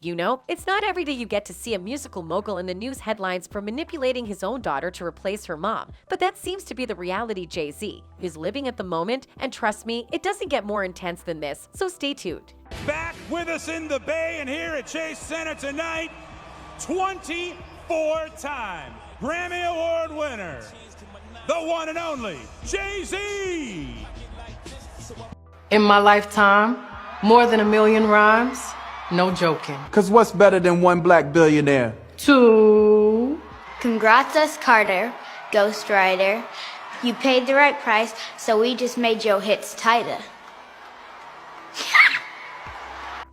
You know, it's not every day you get to see a musical mogul in the news headlines for manipulating his own daughter to replace her mom, but that seems to be the reality Jay-Z is living at the moment, and trust me, it doesn't get more intense than this, so stay tuned. Back with us in the Bay and here at Chase Center tonight, 24-time Grammy Award winner, the one and only Jay-Z. In my lifetime, more than 1 million rhymes. No joking. Cause what's better than one black billionaire? 2. Congrats us, Carter, Ghost Rider. You paid the right price, so we just made your hits tighter.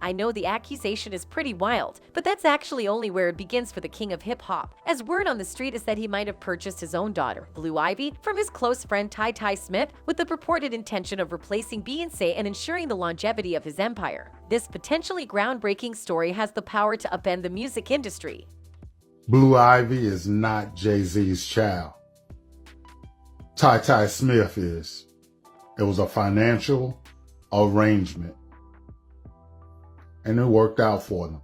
I know the accusation is pretty wild, but that's actually only where it begins for the king of hip-hop, as word on the street is that he might have purchased his own daughter, Blue Ivy, from his close friend Ty Smith with the purported intention of replacing Beyoncé and ensuring the longevity of his empire. This potentially groundbreaking story has the power to upend the music industry. Blue Ivy is not Jay-Z's child. Ty Smith is. It was a financial arrangement. And it worked out for them.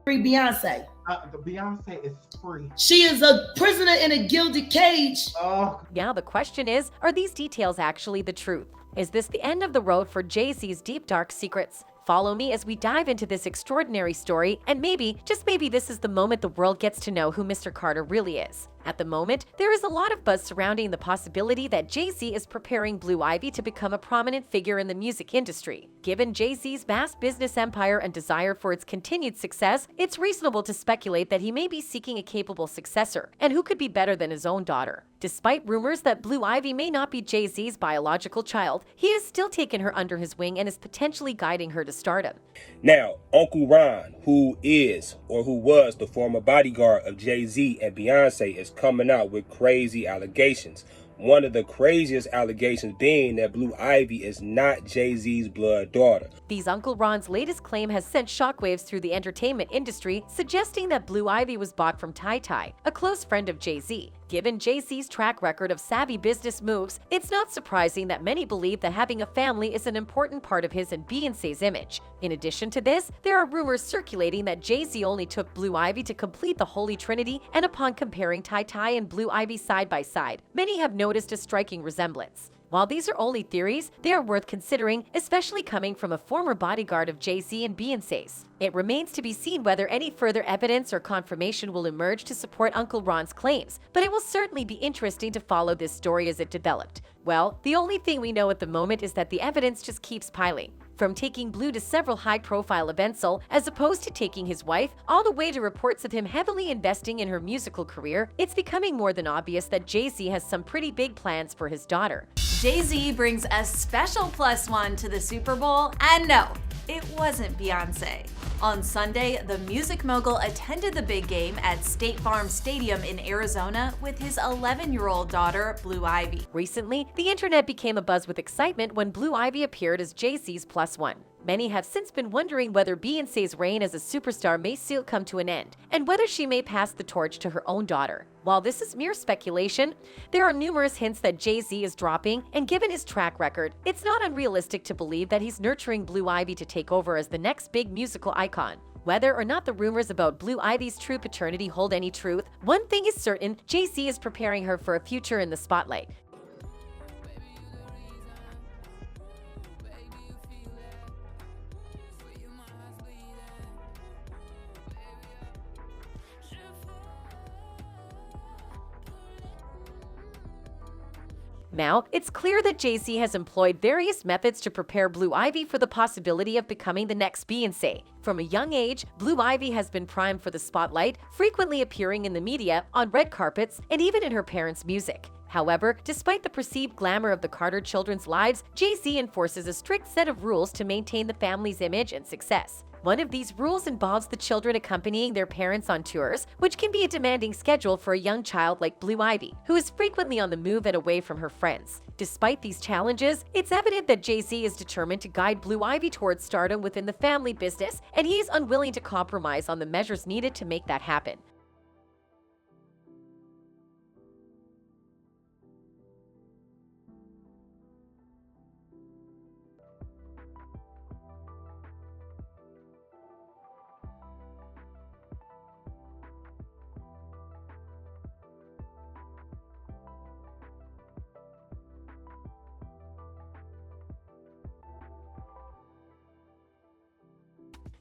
Free Beyonce. The Beyonce is free. She is a prisoner in a gilded cage. Oh. Now the question is, are these details actually the truth? Is this the end of the road for Jay-Z's deep dark secrets? Follow me as we dive into this extraordinary story, and maybe, just maybe, this is the moment the world gets to know who Mr. Carter really is. At the moment, there is a lot of buzz surrounding the possibility that Jay-Z is preparing Blue Ivy to become a prominent figure in the music industry. Given Jay-Z's vast business empire and desire for its continued success, it's reasonable to speculate that he may be seeking a capable successor, and who could be better than his own daughter? Despite rumors that Blue Ivy may not be Jay-Z's biological child, he has still taken her under his wing and is potentially guiding her to stardom. Now, Uncle Ron, who is or who was the former bodyguard of Jay-Z and Beyoncé, is coming out with crazy allegations. One of the craziest allegations being that Blue Ivy is not Jay-Z's blood daughter. These Uncle Ron's latest claim has sent shockwaves through the entertainment industry, suggesting that Blue Ivy was bought from Ty, a close friend of Jay-Z. Given Jay-Z's track record of savvy business moves, it's not surprising that many believe that having a family is an important part of his and Beyoncé's image. In addition to this, there are rumors circulating that Jay-Z only took Blue Ivy to complete the Holy Trinity, and upon comparing Ty and Blue Ivy side by side, many have noticed a striking resemblance. While these are only theories, they are worth considering, especially coming from a former bodyguard of Jay-Z and Beyoncé's. It remains to be seen whether any further evidence or confirmation will emerge to support Uncle Ron's claims, but it will certainly be interesting to follow this story as it developed. Well, the only thing we know at the moment is that the evidence just keeps piling. From taking Blue to several high-profile events, as opposed to taking his wife, all the way to reports of him heavily investing in her musical career, it's becoming more than obvious that Jay-Z has some pretty big plans for his daughter. Jay-Z brings a special +1 to the Super Bowl, and no, it wasn't Beyoncé. On Sunday, the music mogul attended the big game at State Farm Stadium in Arizona with his 11-year-old daughter, Blue Ivy. Recently, the internet became abuzz with excitement when Blue Ivy appeared as Jay-Z's +1. Many have since been wondering whether Beyoncé's reign as a superstar may soon come to an end, and whether she may pass the torch to her own daughter. While this is mere speculation, there are numerous hints that Jay-Z is dropping, and given his track record, it's not unrealistic to believe that he's nurturing Blue Ivy to take over as the next big musical icon. Whether or not the rumors about Blue Ivy's true paternity hold any truth, one thing is certain: Jay-Z is preparing her for a future in the spotlight. Now, it's clear that Jay-Z has employed various methods to prepare Blue Ivy for the possibility of becoming the next Beyoncé. From a young age, Blue Ivy has been primed for the spotlight, frequently appearing in the media, on red carpets, and even in her parents' music. However, despite the perceived glamour of the Carter children's lives, Jay-Z enforces a strict set of rules to maintain the family's image and success. One of these rules involves the children accompanying their parents on tours, which can be a demanding schedule for a young child like Blue Ivy, who is frequently on the move and away from her friends. Despite these challenges, it's evident that Jay-Z is determined to guide Blue Ivy towards stardom within the family business, and he is unwilling to compromise on the measures needed to make that happen.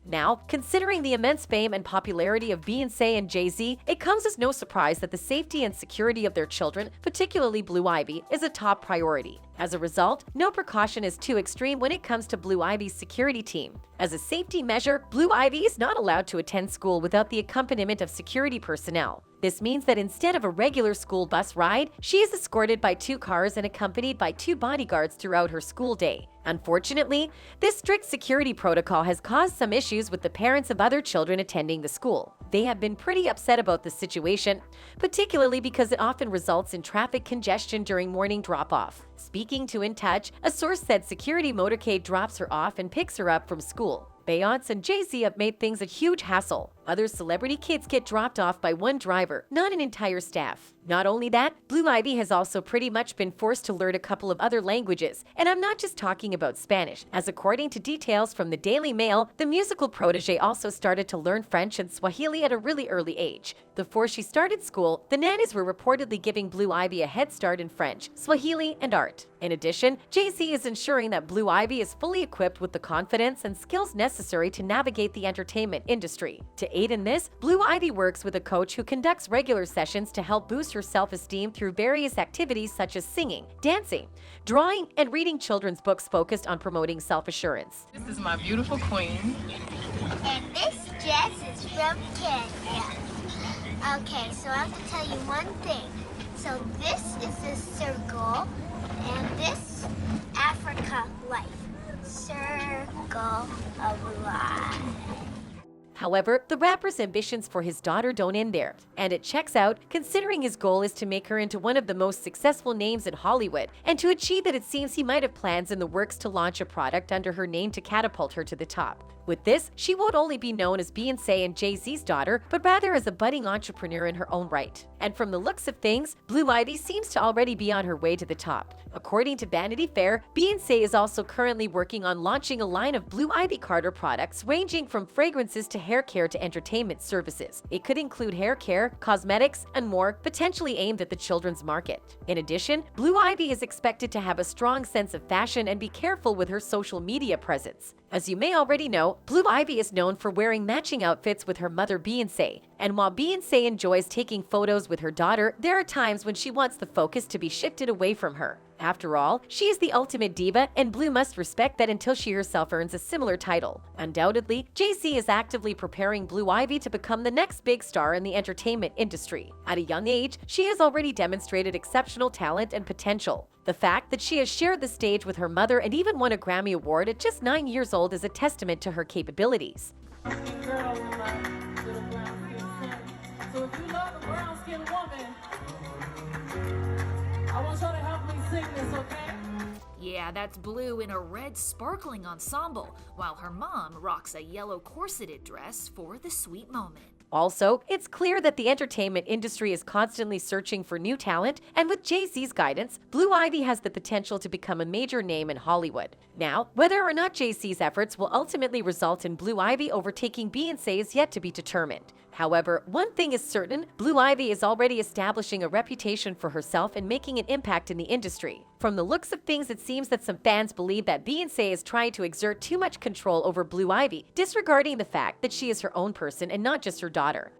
Now, considering the immense fame and popularity of Beyoncé and Jay-Z, it comes as no surprise that the safety and security of their children, particularly Blue Ivy, is a top priority. As a result, no precaution is too extreme when it comes to Blue Ivy's security team. As a safety measure, Blue Ivy is not allowed to attend school without the accompaniment of security personnel. This means that instead of a regular school bus ride, she is escorted by 2 cars and accompanied by 2 bodyguards throughout her school day. Unfortunately, this strict security protocol has caused some issues with the parents of other children attending the school. They have been pretty upset about the situation, particularly because it often results in traffic congestion during morning drop-off. Speaking to In Touch, a source said security motorcade drops her off and picks her up from school. Beyoncé and Jay-Z have made things a huge hassle. Other celebrity kids get dropped off by one driver, not an entire staff. Not only that, Blue Ivy has also pretty much been forced to learn a couple of other languages, and I'm not just talking about Spanish, as according to details from the Daily Mail, the musical protege also started to learn French and Swahili at a really early age. Before she started school, the nannies were reportedly giving Blue Ivy a head start in French, Swahili, and art. In addition, Jay-Z is ensuring that Blue Ivy is fully equipped with the confidence and skills necessary to navigate the entertainment industry. To aid in this, Blue Ivy works with a coach who conducts regular sessions to help boost her self-esteem through various activities such as singing, dancing, drawing, and reading children's books focused on promoting self-assurance. This is my beautiful queen. And this dress is from Kenya. Okay, so I have to tell you one thing. So this is the circle, and this Africa life. Circle of life. However, the rapper's ambitions for his daughter don't end there, and it checks out considering his goal is to make her into one of the most successful names in Hollywood, and to achieve that it seems he might have plans in the works to launch a product under her name to catapult her to the top. With this, she won't only be known as Beyoncé and Jay-Z's daughter, but rather as a budding entrepreneur in her own right. And from the looks of things, Blue Ivy seems to already be on her way to the top. According to Vanity Fair, Beyoncé is also currently working on launching a line of Blue Ivy Carter products ranging from fragrances to hair care to entertainment services. It could include hair care, cosmetics, and more, potentially aimed at the children's market. In addition, Blue Ivy is expected to have a strong sense of fashion and be careful with her social media presence. As you may already know, Blue Ivy is known for wearing matching outfits with her mother Beyoncé. And while Beyoncé enjoys taking photos with her daughter, there are times when she wants the focus to be shifted away from her. After all, she is the ultimate diva, and Blue must respect that until she herself earns a similar title. Undoubtedly, Jay-Z is actively preparing Blue Ivy to become the next big star in the entertainment industry. At a young age, she has already demonstrated exceptional talent and potential. The fact that she has shared the stage with her mother and even won a Grammy Award at just 9 years old is a testament to her capabilities. So if you love a brown-skinned woman, I want y'all to help me sing this, okay? Yeah, that's Blue in a red sparkling ensemble, while her mom rocks a yellow corseted dress for the sweet moment. Also, it's clear that the entertainment industry is constantly searching for new talent, and with Jay-Z's guidance, Blue Ivy has the potential to become a major name in Hollywood. Now, whether or not Jay-Z's efforts will ultimately result in Blue Ivy overtaking Beyoncé is yet to be determined. However, one thing is certain, Blue Ivy is already establishing a reputation for herself and making an impact in the industry. From the looks of things, it seems that some fans believe that Beyoncé is trying to exert too much control over Blue Ivy, disregarding the fact that she is her own person and not just her daughter.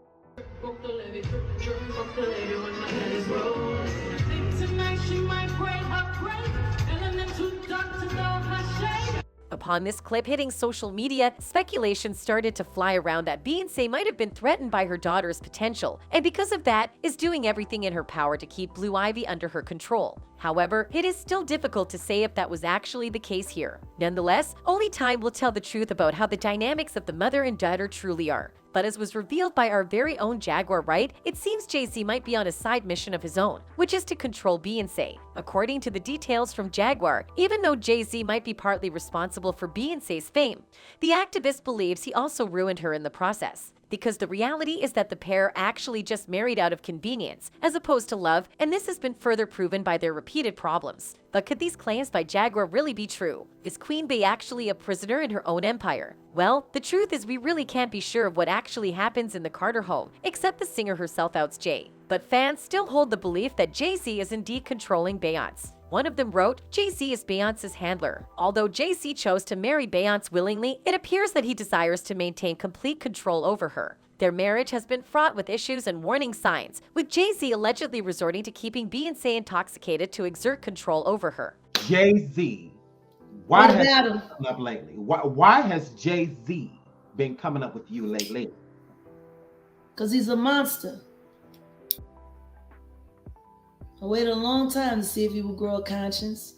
Upon this clip hitting social media, speculation started to fly around that Beyoncé might have been threatened by her daughter's potential, and because of that, is doing everything in her power to keep Blue Ivy under her control. However, it is still difficult to say if that was actually the case here. Nonetheless, only time will tell the truth about how the dynamics of the mother and daughter truly are. But as was revealed by our very own Jaguar Wright, it seems Jay-Z might be on a side mission of his own, which is to control Beyoncé. According to the details from Jaguar, even though Jay-Z might be partly responsible for Beyoncé's fame, the activist believes he also ruined her in the process. Because the reality is that the pair actually just married out of convenience, as opposed to love, and this has been further proven by their repeated problems. But could these claims by Jaguar really be true? Is Queen Bey actually a prisoner in her own empire? Well, the truth is we really can't be sure of what actually happens in the Carter home, except the singer herself outs Jay. But fans still hold the belief that Jay-Z is indeed controlling Beyoncé. One of them wrote, Jay-Z is Beyoncé's handler. Although Jay-Z chose to marry Beyoncé willingly, it appears that he desires to maintain complete control over her. Their marriage has been fraught with issues and warning signs, with Jay-Z allegedly resorting to keeping Beyoncé intoxicated to exert control over her. Jay-Z, why What has about he him? been coming up lately? Why has Jay-Z been coming up with you lately? Because he's a monster. I waited a long time to see if he would grow a conscience.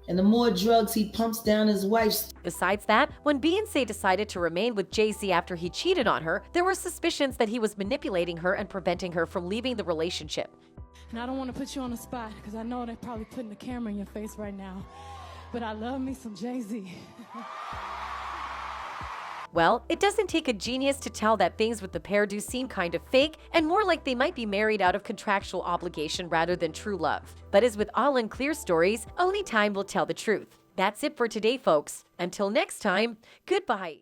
And the more drugs he pumps down his wife's. Besides that, when Beyoncé decided to remain with Jay-Z after he cheated on her, there were suspicions that he was manipulating her and preventing her from leaving the relationship. And I don't want to put you on the spot because I know they're probably putting the camera in your face right now. But I love me some Jay-Z. Well, it doesn't take a genius to tell that things with the pair do seem kind of fake and more like they might be married out of contractual obligation rather than true love. But as with all unclear stories, only time will tell the truth. That's it for today, folks. Until next time, goodbye.